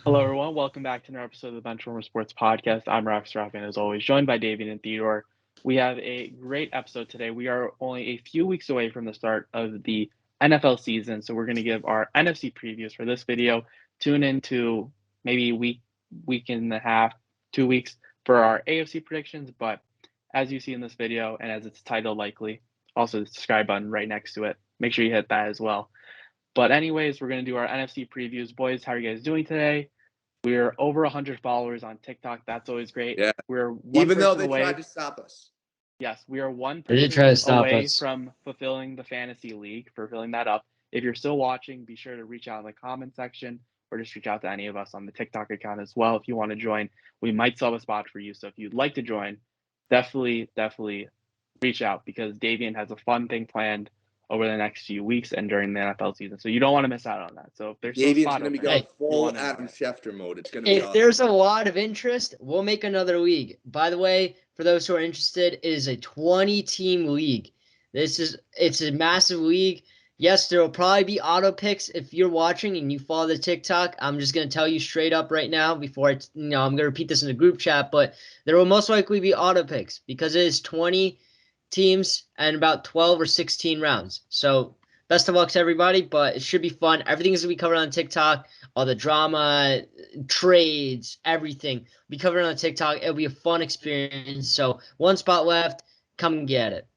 Hello, everyone. Welcome back to another episode of the Benchwarmer Sports Podcast. I'm Raffi, and as always, joined by Davian and Theodore. We have a great episode today. We are only a few weeks away from the start of the NFL season, so we're going to give our NFC previews for this video. Tune into maybe week and a half, 2 weeks for our AFC predictions. But as you see in this video, and as it's titled likely, also the subscribe button right next to it. Make sure you hit that as well. But anyways, we're going to do our NFC previews. Boys, how are you guys doing today? We're over 100 followers on TikTok. That's always great. Yeah. We're one Even though person they tried away. to stop us. Yes, we are one They did try to person stop away us. from fulfilling the fantasy league, for filling that up. If you're still watching, be sure to reach out in the comment section or just reach out to any of us on the TikTok account as well if you want to join. We might still have a spot for you. So if you'd like to join, definitely reach out because Davian has a fun thing planned over the next few weeks and during the NFL season. So you don't want to miss out on that. So if there's still a Davian's spot going to be open, going Hey, full Adam Schefter mode. It's going to be If awesome. there's a lot of interest, we'll make another league. By the way, for those who are interested, it is a 20-team league. It's a massive league. Yes, there will probably be auto picks if you're watching and you follow the TikTok. I'm just gonna tell you straight up right now before I'm gonna repeat this in the group chat, but there will most likely be auto picks because it is 20 teams and about 12 or 16 rounds. So best of luck to everybody, but it should be fun. Everything is gonna be covered on TikTok. All the drama, trades, everything will be covered on TikTok. It'll be a fun experience. So one spot left. Come and get it.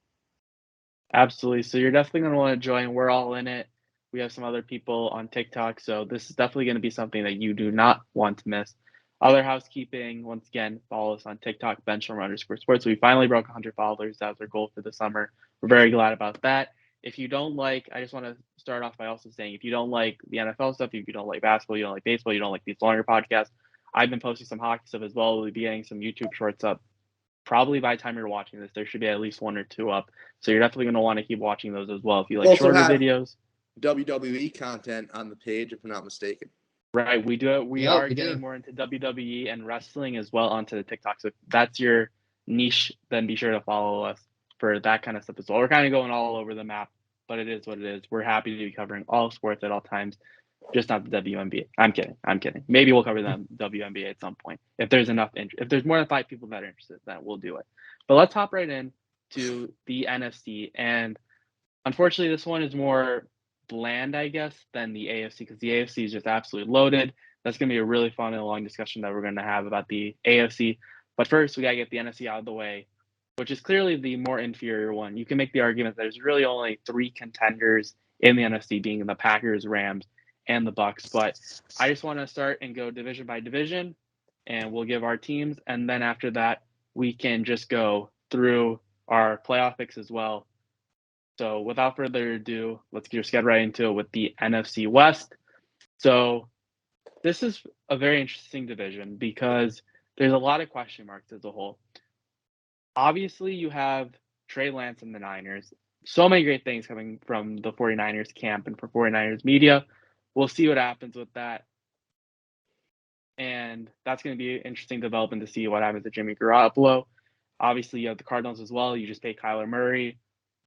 Absolutely. So you're definitely going to want to join. We're all in it. We have some other people on TikTok. So this is definitely going to be something that you do not want to miss. Other housekeeping, once again, follow us on TikTok, Benchwarmer_sports. We finally broke 100 followers. That was our goal for the summer. We're very glad about that. If you don't like, I just want to start off by also saying, if you don't like the NFL stuff, if you don't like basketball, you don't like baseball, you don't like these longer podcasts, I've been posting some hockey stuff as well. We'll be getting some YouTube shorts up. Probably by the time you're watching this, there should be at least one or two up. So you're definitely going to want to keep watching those as well. If you like Also shorter have videos, WWE content on the page, if I'm not mistaken. right? We do it. We Yep, are we getting do. more into WWE and wrestling as well onto the TikTok. So if that's your niche, then be sure to follow us for that kind of stuff as well. We're kind of going all over the map, but it is what it is. We're happy to be covering all sports at all times, just not the WNBA. I'm kidding. Maybe we'll cover the WNBA at some point if there's enough interest. If there's more than 5 people that are interested, then we'll do it. But let's hop right in to the NFC. And unfortunately, this one is more bland, I guess, than the AFC because the AFC is just absolutely loaded. That's going to be a really fun and long discussion that we're going to have about the AFC. But first, we got to get the NFC out of the way, which is clearly the more inferior one. You can make the argument that there's really only 3 contenders in the NFC, being the Packers, Rams, and the Bucks. But I just want to start and go division by division, and we'll give our teams. And then after that, we can just go through our playoff picks as well. So without further ado, let's just get right into it with the NFC West. So this is a very interesting division because there's a lot of question marks as a whole. Obviously, you have Trey Lance and the Niners. So many great things coming from the 49ers camp and for 49ers media. We'll see what happens with that. And that's going to be an interesting development to see what happens to Jimmy Garoppolo. Obviously, you have the Cardinals as well. You just pay Kyler Murray.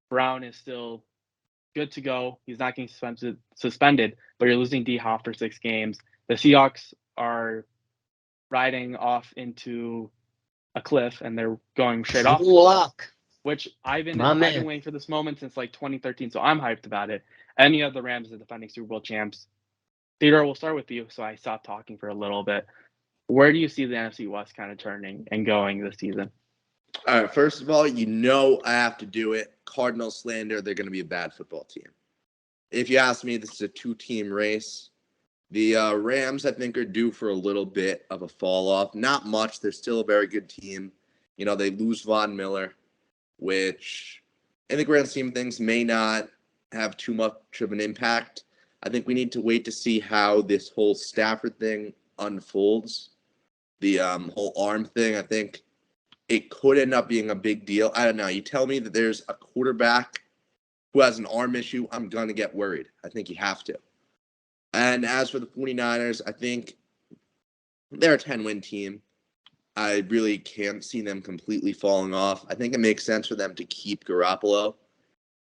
Brown is still good to go. He's not getting suspended, but you're losing D-Hop for 6 games. The Seahawks are riding off into a cliff, and they're going straight off. Luck. Which I've been My man. waiting for this moment since like 2013, so I'm hyped about it. And you have the Rams, the defending Super Bowl champs. Theodore, we'll start with you, so I stopped talking for a little bit. Where do you see the NFC West kind of turning and going this season? All right, first of all, you know I have to do it. Cardinal slander, they're going to be a bad football team. If you ask me, this is a 2-team race. The Rams, I think, are due for a little bit of a fall-off. Not much. They're still a very good team. You know, they lose Von Miller, which in the grand scheme of things may not have too much of an impact. I think we need to wait to see how this whole Stafford thing unfolds. The whole arm thing, I think it could end up being a big deal. I don't know. You tell me that there's a quarterback who has an arm issue, I'm going to get worried. I think you have to. And as for the 49ers, I think they're a 10-win team. I really can't see them completely falling off. I think it makes sense for them to keep Garoppolo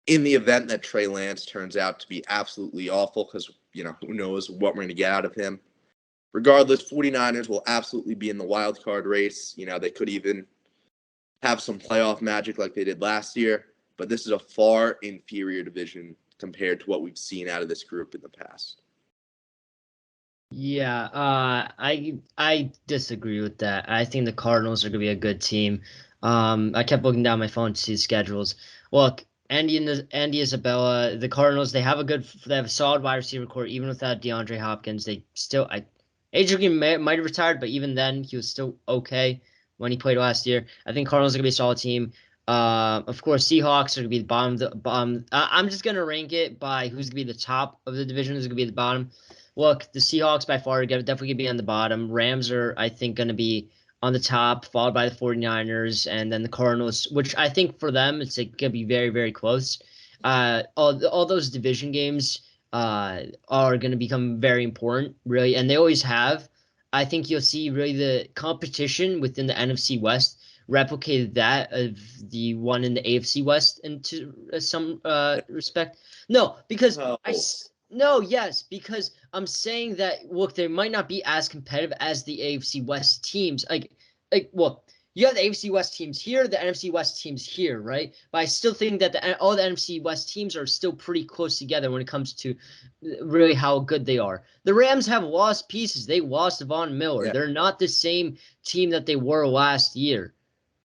in the event that Trey Lance turns out to be absolutely awful because, you know, who knows what we're going to get out of him. regardless, 49ers will absolutely be in the wild card race. They could even have some playoff magic like they did last year, but this is a far inferior division compared to what we've seen out of this group in the past. Yeah, I disagree with that. I think the Cardinals are gonna be a good team. I kept looking down my phone to see the schedules. Look, Andy Isabella, the Cardinals, they have a solid wide receiver core, even without DeAndre Hopkins. They still, Adrian might have retired, but even then, he was still okay when he played last year. I think Cardinals are gonna be a solid team. Of course, Seahawks are gonna be the bottom. I'm just gonna rank it by who's gonna be the top of the division, who's gonna be the bottom. Look, the Seahawks by far are definitely going to be on the bottom. Rams are, I think, going to be on the top, followed by the 49ers, and then the Cardinals, which I think for them, it's going to be very, very close. All those division games are going to become very important, really, and they always have. I think you'll see really the competition within the NFC West replicated that of the one in the AFC West into some respect. No, because No, yes, because I'm saying that look, they might not be as competitive as the AFC West teams. Well, you have the AFC West teams here, the NFC West teams here, right? But I still think that all the NFC West teams are still pretty close together when it comes to really how good they are. The Rams have lost pieces. They lost Von Miller. Yeah. They're not the same team that they were last year.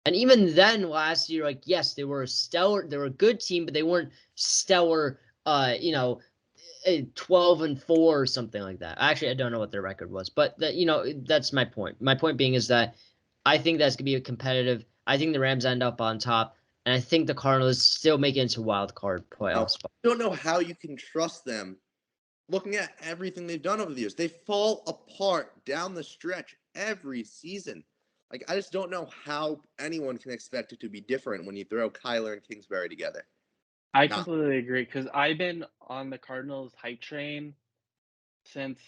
And even then, last year, yes, they were a good team, but they weren't stellar. 12-4 or something like that. Actually, I don't know what their record was, but that's my point. My point being is that I think that's gonna be a competitive. I think the Rams end up on top, and I think the Cardinals still make it into wild card playoffs. I don't know how you can trust them. Looking at everything they've done over the years, they fall apart down the stretch every season. I just don't know how anyone can expect it to be different when you throw Kyler and Kingsbury together. I completely agree because I've been on the Cardinals hype train since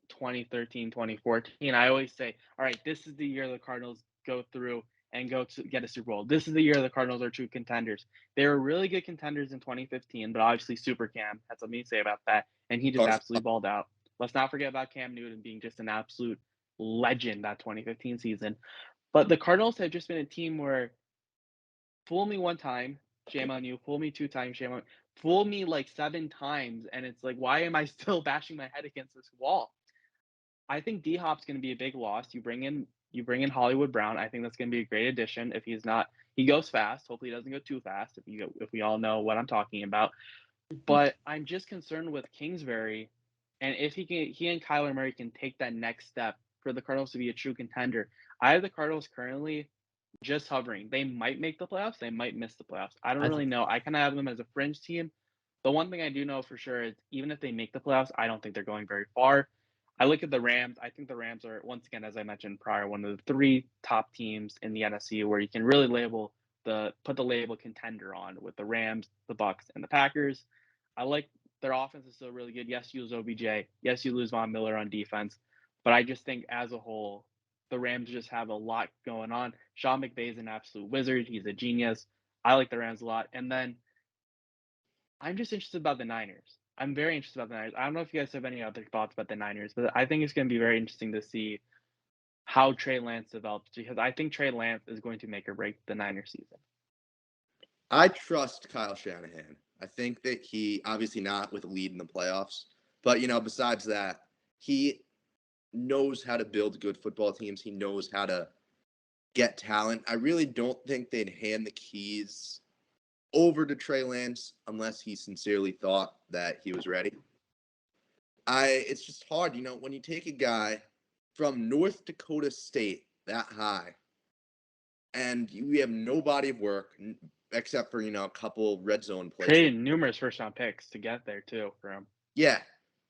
2013, 2014. I always say, all right, this is the year the Cardinals go through and go to get a Super Bowl. This is the year the Cardinals are true contenders. They were really good contenders in 2015, but obviously Super Cam had something to say about that, and he just absolutely balled out. Let's not forget about Cam Newton being just an absolute legend that 2015 season. But the Cardinals have just been a team where fool me one time, shame on you. Fool me two times, shame on you. Fool me like 7 times, and it's like, why am I still bashing my head against this wall? I think D Hop's going to be a big loss. You bring in Hollywood Brown. I think that's going to be a great addition. If he's not, he goes fast. Hopefully, he doesn't go too fast. If we all know what I'm talking about, but I'm just concerned with Kingsbury, and if he and Kyler Murray can take that next step for the Cardinals to be a true contender. I have the Cardinals currently just hovering. They might make the playoffs. They might miss the playoffs. I don't really know. I kind of have them as a fringe team. The one thing I do know for sure is even if they make the playoffs, I don't think they're going very far. I look at the Rams. I think the Rams are, once again, as I mentioned prior, one of the 3 top teams in the NFC where you can really put the label contender on with the Rams, the Bucks, and the Packers. I like their offense is still really good. Yes, you lose OBJ. Yes, you lose Von Miller on defense. But I just think as a whole, the Rams just have a lot going on. Sean McVay is an absolute wizard. He's a genius. I like the Rams a lot. And then I'm just interested about the Niners. I'm very interested about the Niners. I don't know if you guys have any other thoughts about the Niners, but I think it's going to be very interesting to see how Trey Lance develops because I think Trey Lance is going to make or break the Niners season. I trust Kyle Shanahan. I think that he, obviously not with a lead in the playoffs, but, besides that, he knows how to build good football teams. He knows how to get talent. I really don't think they'd hand the keys over to Trey Lance unless he sincerely thought that he was ready. It's just hard, when you take a guy from North Dakota State that high and you have no body of work except for, a couple red zone plays. Traded numerous first-round picks to get there, too, for him. Yeah.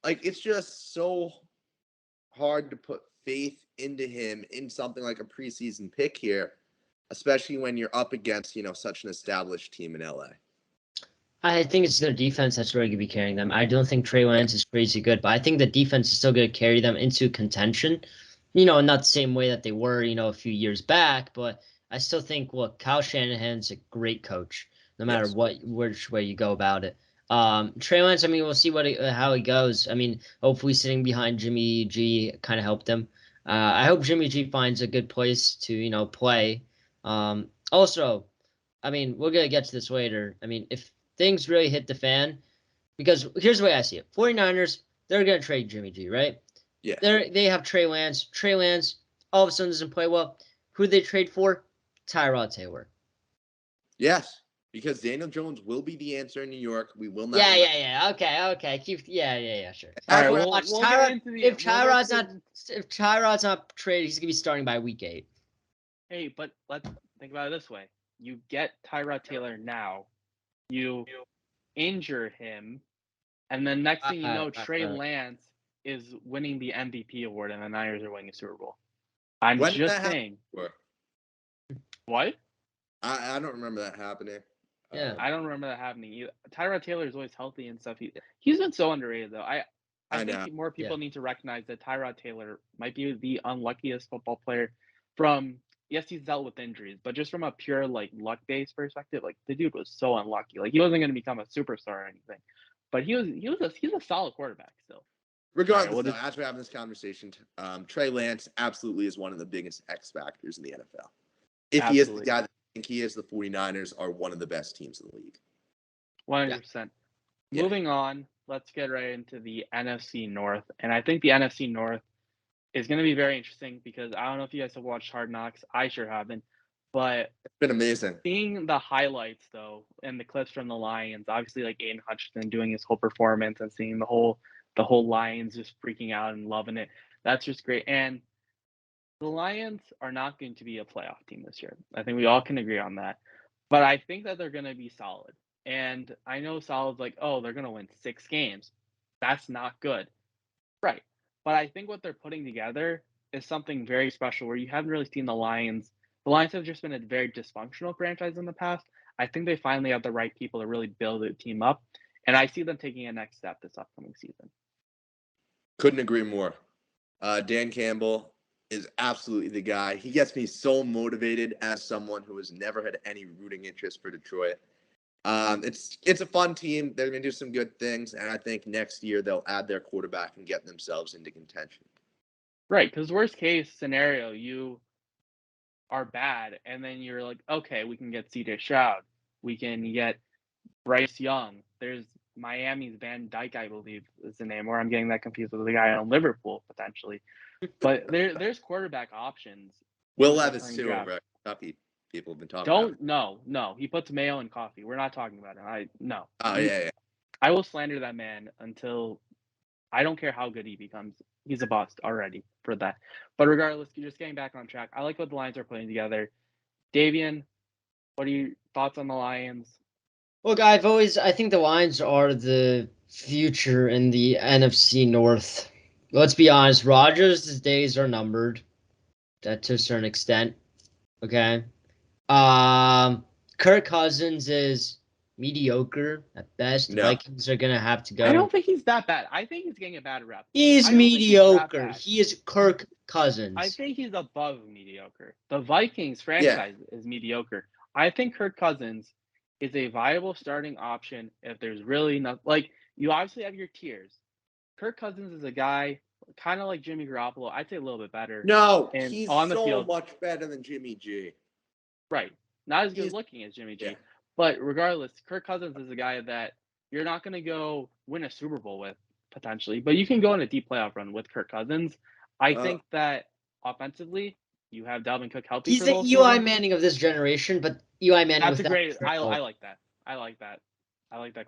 It's just so hard to put faith into him in something like a preseason pick here, especially when you're up against, such an established team in LA. I think it's their defense that's really going to be carrying them. I don't think Trey Lance is crazy good, but I think the defense is still going to carry them into contention, not the same way that they were, a few years back, but I still think, Kyle Shanahan's a great coach, no matter which way you go about it. Trey Lance, I mean, we'll see how it goes. I mean, hopefully sitting behind Jimmy G kind of helped him. I hope Jimmy G finds a good place to play. Also, I mean, we're going to get to this later. I mean, if things really hit the fan, because here's the way I see it. 49ers, they're going to trade Jimmy G, right? Yeah. They have Trey Lance. Trey Lance all of a sudden doesn't play well. Who do they trade for? Tyrod Taylor. Yes, because Daniel Jones will be the answer in New York. We will not. Yeah. Okay. Sure. All right, That's Watch we'll Tyrod. get into the. If We'll get Tyrod's not traded, he's gonna be starting by week 8. Hey, but let's think about it this way: you get Tyrod Taylor now, you injure him, and then next thing you know, Trey Lance is winning the MVP award, and the Niners are winning a Super Bowl. I'm When just did that saying. happen? What? I don't remember that happening. Yeah. I don't remember that happening either. Tyrod Taylor is always healthy and stuff. He's been so underrated though. I I think know. more people need to recognize that Tyrod Taylor might be the unluckiest football player from. Yes, he's dealt with injuries, but just from a pure like luck-based perspective, like the dude was so unlucky. Like he wasn't going to become a superstar or anything, but he's a solid quarterback still. Regardless, Right, though, as we're having this conversation, Trey Lance absolutely is one of the biggest X factors in the NFL. If he is the guy that I think he is, the 49ers are one of the best teams in the league. 100%. Moving on, let's get right into the NFC North. And I think the NFC North is going to be very interesting because I don't know if you guys have watched Hard Knocks. I sure haven't. But it's been amazing. Seeing the highlights, though, and the clips from the Lions, obviously like Aiden Hutchinson doing his whole performance and seeing the whole Lions just freaking out and loving it, that's just great. And the Lions are not going to be a playoff team this year. I think we all can agree on that. But I think that they're going to be solid. And I know solid's like, oh, they're going to win 6 games. That's not good. Right. But I think what they're putting together is something very special where you haven't really seen the Lions. The Lions have just been a very dysfunctional franchise in the past. I think they finally have the right people to really build the team up. And I see them taking a next step this upcoming season. Couldn't agree more. Dan Campbell is absolutely the guy. He gets me so motivated as someone who has never had any rooting interest for Detroit. It's a fun team. They're going to do some good things, and I think next year they'll add their quarterback and get themselves into contention. Right, because worst case scenario, you are bad, and then you're like, okay, we can get C.J. Stroud. We can get Bryce Young. There's Miami's Van Dyke, I believe is the name, or I'm getting that confused with the guy on Liverpool, potentially. But there's quarterback options. Will Levis, too, over at Kentucky. People have been talking about. No. He puts mayo in coffee. We're not talking about him. No. Oh, yeah. I will slander that man until I don't care how good he becomes. He's a bust already for that. But regardless, just getting back on track, I like what the Lions are putting together. Davian, what are your thoughts on the Lions? Look, I think the Lions are the future in the NFC North. Let's be honest, Rodgers' days are numbered, that to a certain extent. Okay. Kirk Cousins is mediocre at best. No. Vikings are gonna have to go. I don't think he's that bad. I think he's getting a bad rep. He's mediocre. He is Kirk Cousins. I think he's above mediocre. The Vikings franchise is mediocre. I think Kirk Cousins is a viable starting option if there's really not like you obviously have your tiers. Kirk Cousins is a guy kind of like Jimmy Garoppolo. I'd say a little bit better. No, and he's on the so field, much better than Jimmy G. Right. Not as good looking as Jimmy G. Yeah. But regardless, Kirk Cousins is a guy that you're not going to go win a Super Bowl with potentially, but you can go on a deep playoff run with Kirk Cousins. I think that offensively, you have Dalvin Cook healthy. He's the Eli Manning of this generation, but Eli Manning. That's a great. I like that. I like that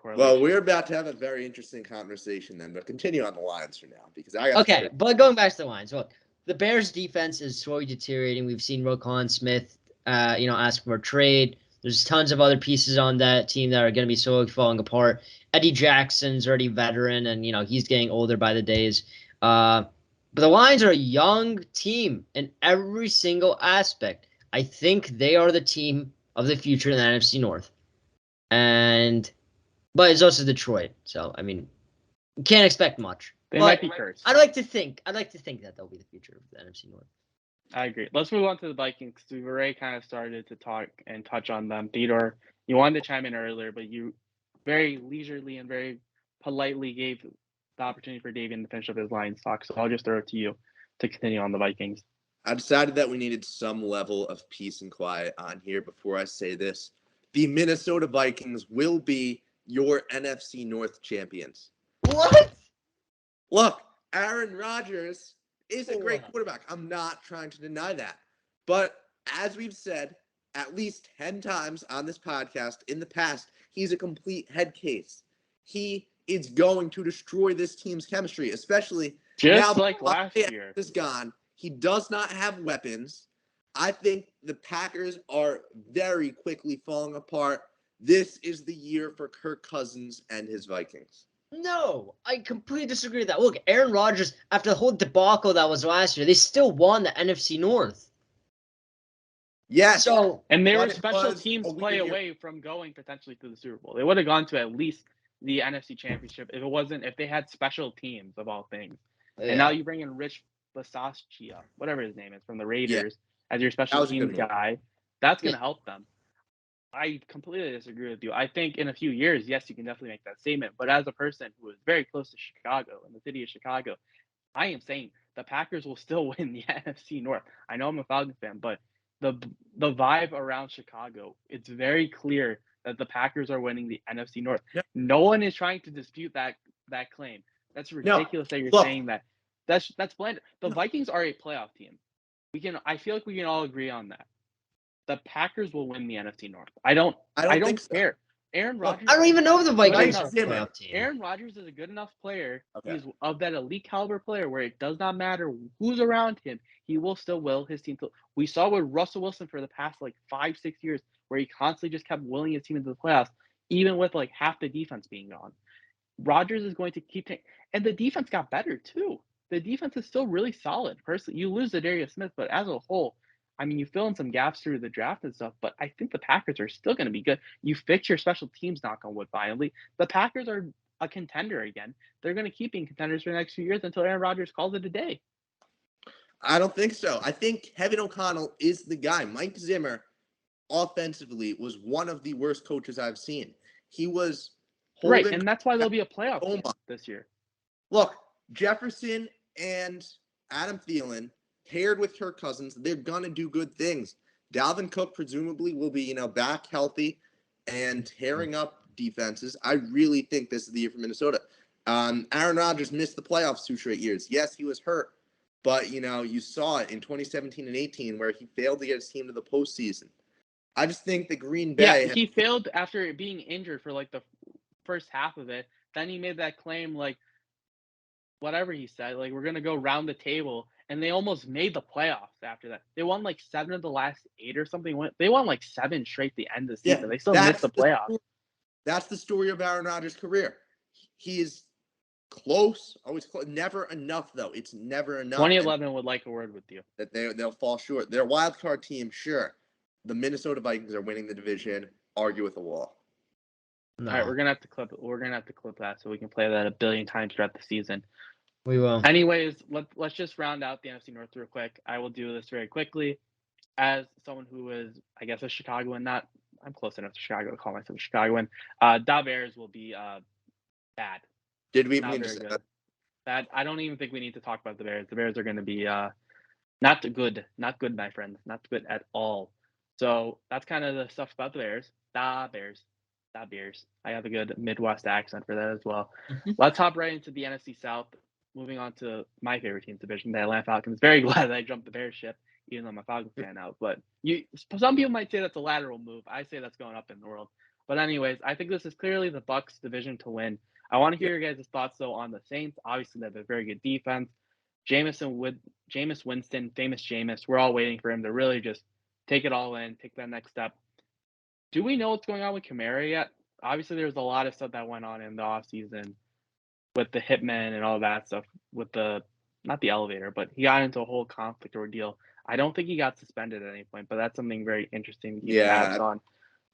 correlation. Well, we're about to have a very interesting conversation then, but continue on the Lions for now because I got. Okay, but going back to the Lions, look, the Bears' defense is slowly deteriorating. We've seen Roquan Smith, ask for a trade. There's tons of other pieces on that team that are going to be slowly falling apart. Eddie Jackson's already veteran, and he's getting older by the days. But the Lions are a young team in every single aspect. I think they are the team of the future in the NFC North. But it's also Detroit, so I mean, you can't expect much. They might be cursed. I'd like to think that they'll be the future of the NFC North. I agree. Let's move on to the Vikings because we've already kind of started to talk and touch on them. Theodore, you wanted to chime in earlier, but you very leisurely and very politely gave the opportunity for Davian to finish up his Lions talk. So I'll just throw it to you to continue on the Vikings. I decided that we needed some level of peace and quiet on here before I say this. The Minnesota Vikings will be your NFC North champions. What? Look, Aaron Rodgers is a great quarterback. I'm not trying to deny that. But as we've said at least 10 times on this podcast in the past, he's a complete head case. He is going to destroy this team's chemistry, especially just now like last year. Is gone. He does not have weapons. I think the Packers are very quickly falling apart. This is the year for Kirk Cousins and his Vikings. No, I completely disagree with that. Look, Aaron Rodgers, after the whole debacle that was last year, they still won the NFC North. Yes. So, and they were special teams play away from going potentially to the Super Bowl. They would have gone to at least the NFC Championship if they had special teams of all things. Yeah. And now you bring in Rich Bisaccia, whatever his name is, from the Raiders as your special teams guy. That's going to help them. I completely disagree with you. I think in a few years, yes, you can definitely make that statement. But as a person who is very close to Chicago and the city of Chicago, I am saying the Packers will still win the NFC North. I know I'm a Falcons fan, but the vibe around Chicago, it's very clear that the Packers are winning the NFC North. Yeah. No one is trying to dispute that claim. That's ridiculous that you're saying that. That's bland. The Vikings are a playoff team. I feel like we can all agree on that. The Packers will win the NFC North. I don't care. So. Aaron Rodgers. I don't even know if the Vikings are a playoff team. Aaron Rodgers is a good enough player. Okay. He's of that elite caliber player where it does not matter who's around him. He will still will his team. We saw with Russell Wilson for the past 5-6 years where he constantly just kept willing his team into the playoffs, even with half the defense being gone. Rodgers is going to keep and the defense got better too. The defense is still really solid. Personally, you lose Darius Smith, but as a whole, I mean, you fill in some gaps through the draft and stuff, but I think the Packers are still going to be good. You fix your special teams, knock on wood, finally. The Packers are a contender again. They're going to keep being contenders for the next few years until Aaron Rodgers calls it a day. I don't think so. I think Kevin O'Connell is the guy. Mike Zimmer, offensively, was one of the worst coaches I've seen. He was right, and that's why there'll be a playoff team this year. Look, Jefferson and Adam Thielen, paired with Kirk Cousins, they're going to do good things. Dalvin Cook presumably will be, back healthy and tearing up defenses. I really think this is the year for Minnesota. Aaron Rodgers missed the playoffs 2 straight years. Yes, he was hurt, but, you saw it in 2017 and 18 where he failed to get his team to the postseason. I just think the Green Bay... Yeah, he failed after being injured for, the first half of it. Then he made that claim, whatever he said, we're going to go round the table. And they almost made the playoffs after that. They won 7 of the last 8 or something. They won 7 straight at the end of the season. They still missed the playoffs. That's the story of Aaron Rodgers' career. He is close, always close. Never enough, though. It's never enough. 2011 would like a word with you. That they'll fall short. They're a wild card team, sure. The Minnesota Vikings are winning the division. Argue with the wall. No. All right, we're gonna have to clip it. We're gonna have to clip that so we can play that 1 billion times throughout the season. We will. Anyways, let's just round out the NFC North real quick. I will do this very quickly. As someone who is, I guess, a Chicagoan, I'm close enough to Chicago to call myself a Chicagoan. The Bears will be bad. Did we mean to say that? Bad. I don't even think we need to talk about the Bears. The Bears are going to be not good, my friends, not good at all. So that's kind of the stuff about the Bears. The Bears. I have a good Midwest accent for that as well. Let's hop right into the NFC South. Moving on to my favorite team's division, the Atlanta Falcons. Very glad that I jumped the Bears ship, even though I'm a Falcons fan now. But some people might say that's a lateral move. I say that's going up in the world. But anyways, I think this is clearly the Bucs division to win. I want to hear your guys' thoughts, though, on the Saints. Obviously, they have a very good defense. Jameis Winston, famous Jameis. We're all waiting for him to really just take it all in, take that next step. Do we know what's going on with Kamara yet? Obviously, there's a lot of stuff that went on in the offseason with the hitman and all that stuff with not the elevator, but he got into a whole conflict ordeal. I don't think he got suspended at any point, but that's something very interesting to keep tabs on.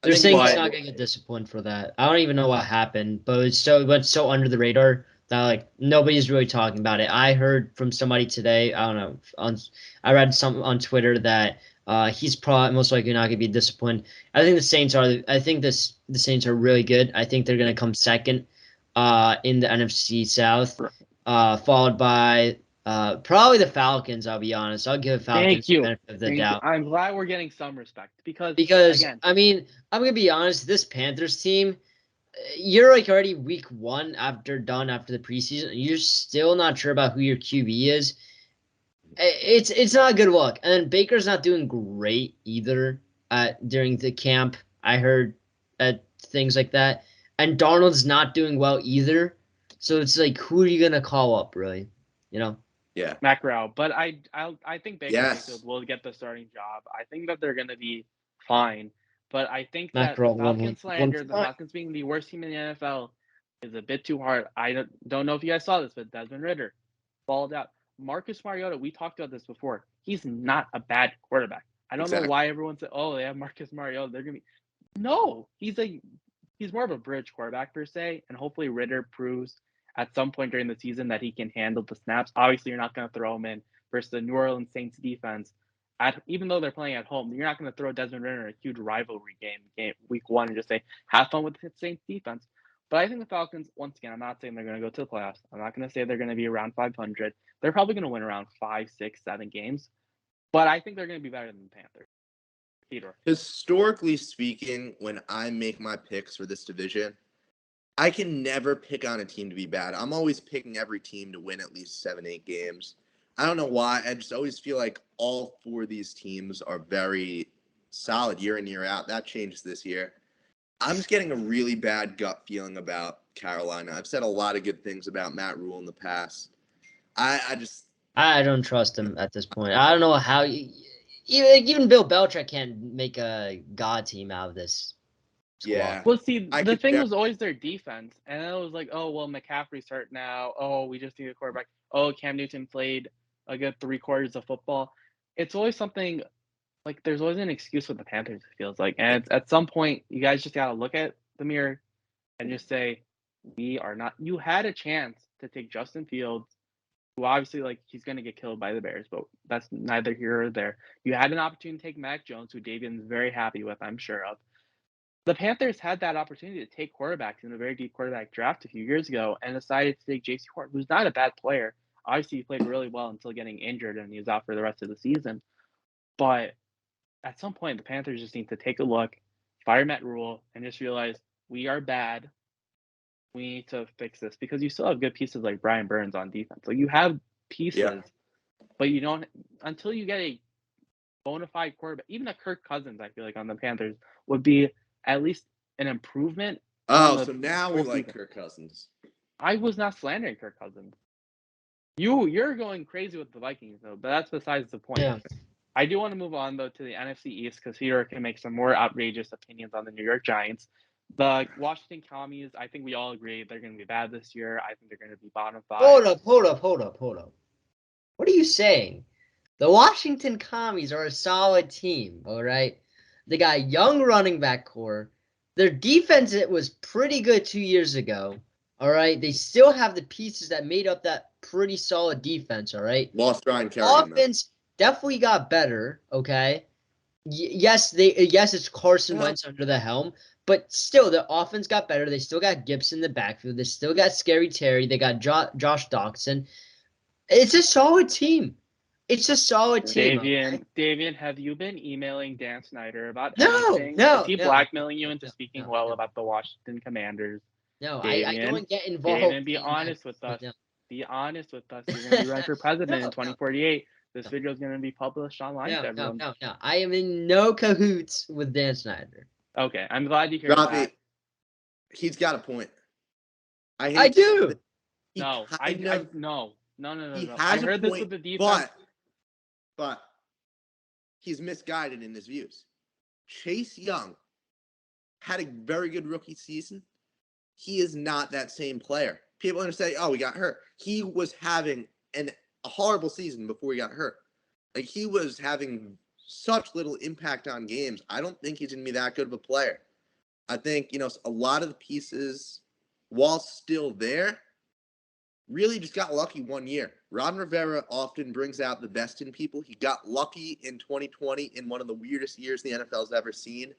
They're saying he's not going to get disciplined for that. I don't even know what happened, but it went so under the radar Like nobody's really talking about it. I heard from somebody today. I don't know. I read some on Twitter that he's probably most likely not going to be disciplined. I think the Saints are. I think the Saints are really good. I think they're going to come second in the NFC South, followed by probably the Falcons. I'll be honest. I'll give Falcons Thank you. the benefit of the Thank you. doubt. I'm glad we're getting some respect because again, I mean, I'm going to be honest. This Panthers team, you're like already week one after the preseason. And you're still not sure about who your QB is. It's not a good look. And then Baker's not doing great either during the camp. I heard things like that. And Darnold's not doing well either. So it's like, who are you gonna call up, really? You know? Yeah. Macro. But I think Baker Yes. Mayfield will get the starting job. I think that they're gonna be fine. But I think that Macro, the Falcons slander, the one- Falcons being the worst team in the NFL, is a bit too hard. I don't know if you guys saw this, but Desmond Ridder balled out. Marcus Mariota, we talked about this before. He's not a bad quarterback. I don't know why everyone said, "Oh, they have Marcus Mariota. They're gonna be." No, he's more of a bridge quarterback per se, and hopefully Ridder proves at some point during the season that he can handle the snaps. Obviously, you're not going to throw him in versus the New Orleans Saints defense. Even though they're playing at home, you're not going to throw Desmond Ridder in a huge rivalry game week one and just say, have fun with the Saints defense. But I think the Falcons, once again, I'm not saying they're going to go to the playoffs. I'm not going to say they're going to be around 500. They're probably going to win around 5, 6, 7 games. But I think they're going to be better than the Panthers. Theodore. Historically speaking, when I make my picks for this division, I can never pick on a team to be bad. I'm always picking every team to win at least 7, 8 games. I don't know why. I just always feel like all 4 of these teams are very solid year in, year out. That changed this year. I'm just getting a really bad gut feeling about Carolina. I've said a lot of good things about Matt Rule in the past. I don't trust him at this point. I don't know how even Bill Belichick can't make a god team out of this squad. Yeah. Well, see, the thing was always their defense, and it was like, oh, well, McCaffrey's hurt now. Oh, we just need a quarterback. Oh, Cam Newton played a good 3/4 of football. It's always something like there's always an excuse with the Panthers. It feels like, and at some point, you guys just gotta look at the mirror and just say, we are not. You had a chance to take Justin Fields, who obviously like he's gonna get killed by the Bears, but that's neither here or there. You had an opportunity to take Mac Jones, who Davian's very happy with, I'm sure of. The Panthers had that opportunity to take quarterbacks in a very deep quarterback draft a few years ago and decided to take J.C. Horn, who's not a bad player. Obviously, he played really well until getting injured and he was out for the rest of the season. But at some point, the Panthers just need to take a look, fire Matt Rule, and just realize we are bad. We need to fix this because you still have good pieces like Brian Burns on defense. Like you have pieces, but you don't until you get a bona fide quarterback. Even a Kirk Cousins, I feel like on the Panthers would be at least an improvement. Oh, so now we like Kirk Cousins. I was not slandering Kirk Cousins. You're going crazy with the Vikings though, but that's besides the point. Yeah. I do want to move on though to the NFC East because Theodore can make some more outrageous opinions on the New York Giants. The Washington Commies, I think we all agree they're going to be bad this year. I think they're going to be bottom 5. Hold up. What are you saying? The Washington Commies are a solid team, all right? They got a young running back core. Their defense was pretty good 2 years ago, all right? They still have the pieces that made up that pretty solid defense, all right? Lost Ryan Kerrigan. Offense definitely got better, okay? Yes, it's Carson Wentz under the helm, but still the offense got better. They still got Gibson in the backfield. They still got Scary Terry. They got Josh Doxson. It's a solid team. It's a solid team. Davian, have you been emailing Dan Snyder about No, anything? no. Is he blackmailing you into speaking about the Washington Commanders? No, Davian, I don't get involved. Davian, be honest with us. No. Be honest with us. You're going to be running for president in 2048. This video is going to be published online to everyone. No. I am in no cahoots with Dan Snyder. Okay, I'm glad you hear Raffi, that. He's got a point. I do. No. I heard this with the defense. But he's misguided in his views. Chase Young had a very good rookie season. He is not that same player. People are going to say, oh, he got hurt. He was having a horrible season before he got hurt. Like, he was having such little impact on games. I don't think he's going to be that good of a player. I think, a lot of the pieces, while still there, really just got lucky one year. Ron Rivera often brings out the best in people. He got lucky in 2020 in one of the weirdest years the NFL's ever seen.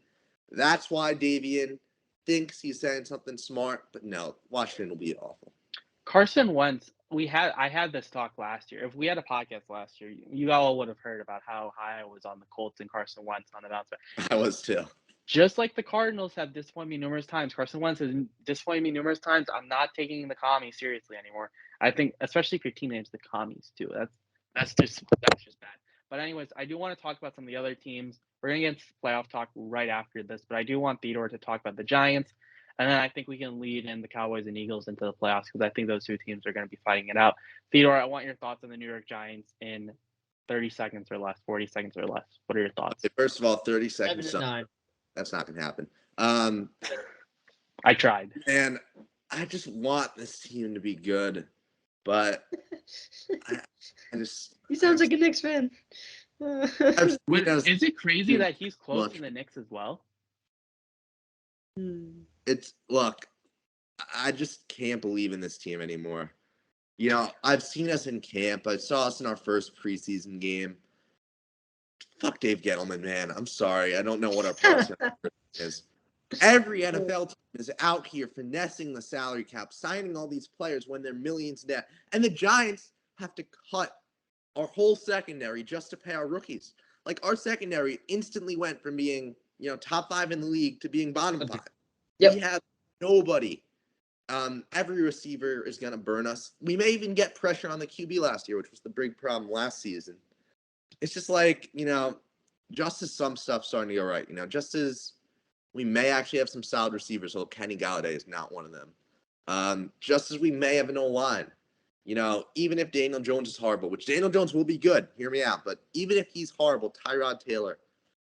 That's why Davian thinks he's saying something smart, but no, Washington will be awful. Carson Wentz, I had this talk last year. If we had a podcast last year, you all would have heard about how high I was on the Colts and Carson Wentz on announcement. I was too. Just like the Cardinals have disappointed me numerous times, Carson Wentz has disappointed me numerous times. I'm not taking the commies seriously anymore. I think, especially if your team names the commies too. That's just bad. But anyways, I do want to talk about some of the other teams. We're gonna get playoff talk right after this, but I do want Theodore to talk about the Giants, and then I think we can lead in the Cowboys and Eagles into the playoffs because I think those two teams are going to be fighting it out. Theodore, I want your thoughts on the New York Giants in 30 seconds or less, 40 seconds or less. What are your thoughts? First of all, 30 seconds. 7-9. That's not going to happen. I tried. And I just want this team to be good, but I just. He sounds like a Knicks fan. Is it crazy that he's close to the Knicks as well? Look, I just can't believe in this team anymore. You know, I've seen us in camp. I saw us in our first preseason game. Fuck Dave Gettleman, man. I'm sorry. I don't know what our process is. Every NFL team is out here finessing the salary cap, signing all these players when they're millions net. And the Giants have to cut our whole secondary just to pay our rookies. Like, our secondary instantly went from being, top 5 in the league to being bottom 5. Yep. We have nobody. Every receiver is going to burn us. We may even get pressure on the QB last year, which was the big problem last season. It's just like, just as some stuff starting to go right, just as we may actually have some solid receivers, although Kenny Galladay is not one of them. Just as we may have an O-line, even if Daniel Jones is horrible, which Daniel Jones will be good, hear me out, but even if he's horrible, Tyrod Taylor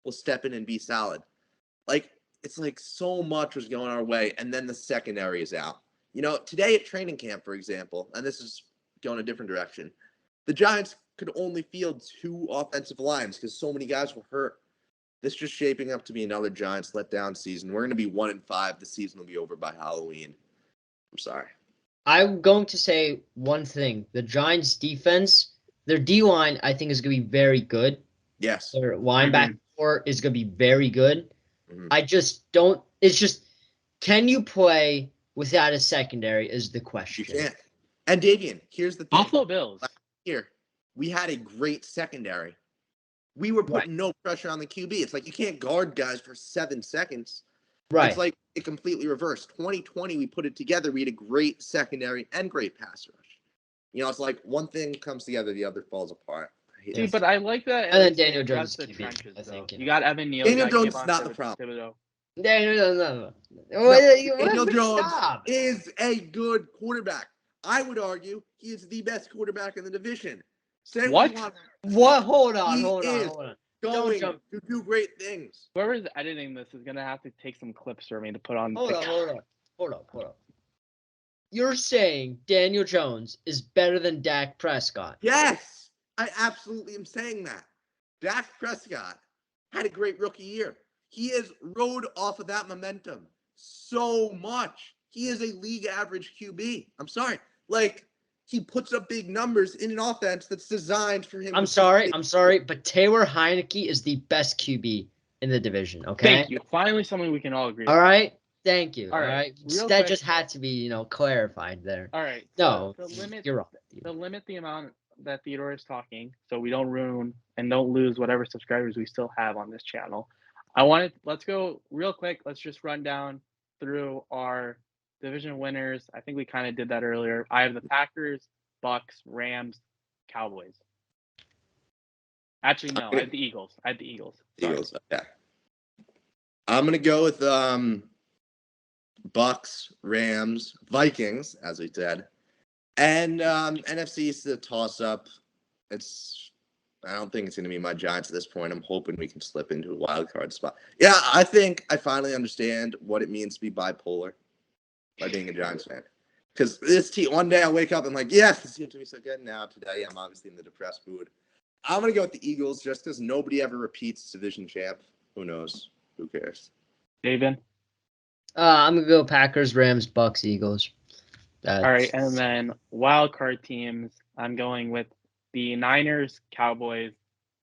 will step in and be solid. Like, it's like so much was going our way, and then the secondary is out. Today at training camp, for example, and this is going a different direction, the Giants could only field 2 offensive lines because so many guys were hurt. This is just shaping up to be another Giants letdown season. We're going to be 1-5. The season will be over by Halloween. I'm sorry. I'm going to say one thing. The Giants' defense, their D-line, I think, is going to be very good. Yes. Their linebacker core is going to be very good. Mm-hmm. I just don't – it's just, can you play without a secondary is the question. You can't. And Davian, here's the thing. Buffalo Bills. Here, we had a great secondary. We were putting no pressure on the QB. It's like you can't guard guys for 7 seconds. Right. It's like it completely reversed. 2020, we put it together. We had a great secondary and great pass rush. It's like one thing comes together, the other falls apart. See, but I like that. And then Daniel Jones is the QB, trenches, I think. You got Evan Neal. Daniel Jones is not the problem. No. Daniel Jones is a good quarterback. I would argue he is the best quarterback in the division. What? Hold on. Going to do great things. Whoever's editing this is going to have to take some clips for me to put on. Hold on. You're saying Daniel Jones is better than Dak Prescott? Yes, I absolutely am saying that. Dak Prescott had a great rookie year. He has rode off of that momentum so much. He is a league average QB. I'm sorry. He puts up big numbers in an offense that's designed for him. I'm sorry, but Taylor Heineke is the best QB in the division, okay? Thank you. Finally, something we can all agree on. All right? Thank you. All right? That quick, just had to be, clarified there. All right. No, you're wrong. To limit the amount that Theodore is talking so we don't ruin and don't lose whatever subscribers we still have on this channel, let's go real quick. Let's just run down through our division winners. I think we kind of did that earlier. I have the Packers, Bucks, Rams, Cowboys. Actually, no, I had the Eagles. Sorry. Eagles, okay. I'm going to go with Bucks, Rams, Vikings, as we said. And NFC is the toss-up. I don't think it's going to be my Giants at this point. I'm hoping we can slip into a wild card spot. Yeah, I think I finally understand what it means to be bipolar by being a Giants fan. Because this team, one day I'll wake up and like, yes, this team's going to be so good. Now, today, I'm obviously in the depressed mood. I'm going to go with the Eagles just because nobody ever repeats division champ. Who knows? Who cares? Davian? I'm going to go Packers, Rams, Bucks, Eagles. All right, and then wild card teams. I'm going with the Niners, Cowboys,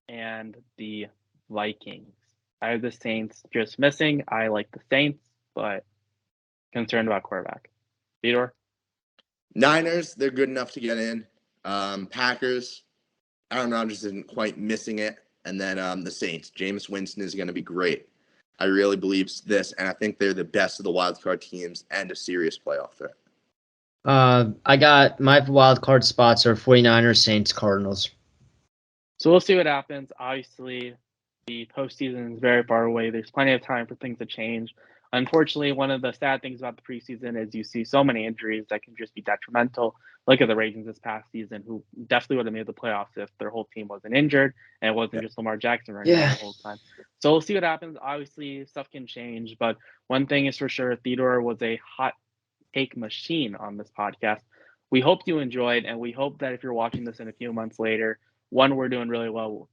and the Vikings. I have the Saints just missing. I like the Saints, but concerned about quarterback. Theodore? Niners, they're good enough to get in. Packers, Aaron Rodgers isn't quite missing it. And then the Saints, Jameis Winston is going to be great. I really believe this, and I think they're the best of the wild card teams and a serious playoff threat. I got my wild card spots are 49ers, Saints, Cardinals. So we'll see what happens. Obviously, the postseason is very far away. There's plenty of time for things to change. Unfortunately, one of the sad things about the preseason is you see so many injuries that can just be detrimental. Look at the Ravens this past season, who definitely would have made the playoffs if their whole team wasn't injured and it wasn't just Lamar Jackson running around the whole time. So we'll see what happens. Obviously, stuff can change, but one thing is for sure, Theodore was a hot take machine on this podcast. We hope you enjoyed, and we hope that if you're watching this in a few months later, one, we're doing really well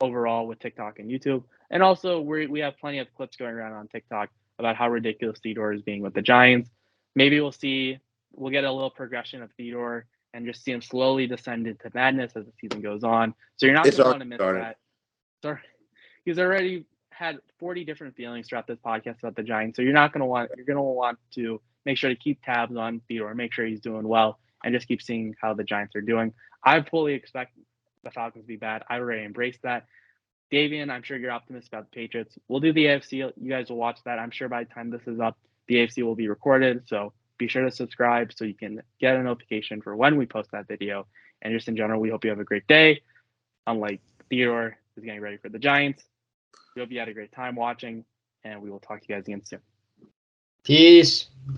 overall with TikTok and YouTube, and also we have plenty of clips going around on TikTok about how ridiculous Theodore is being with the Giants. Maybe we'll get a little progression of Theodore and just see him slowly descend into madness as the season goes on. So you're not going to want to miss that. So he's already had 40 different feelings throughout this podcast about the Giants. So you're going to want to make sure to keep tabs on Theodore, make sure he's doing well, and just keep seeing how the Giants are doing. I fully expect the Falcons to be bad. I already embraced that. Davian, I'm sure you're optimistic about the Patriots. We'll do the AFC. You guys will watch that. I'm sure by the time this is up, the AFC will be recorded. So be sure to subscribe so you can get a notification for when we post that video. And just in general, we hope you have a great day. Unlike Theodore is getting ready for the Giants. We hope you had a great time watching, and we will talk to you guys again soon. Peace.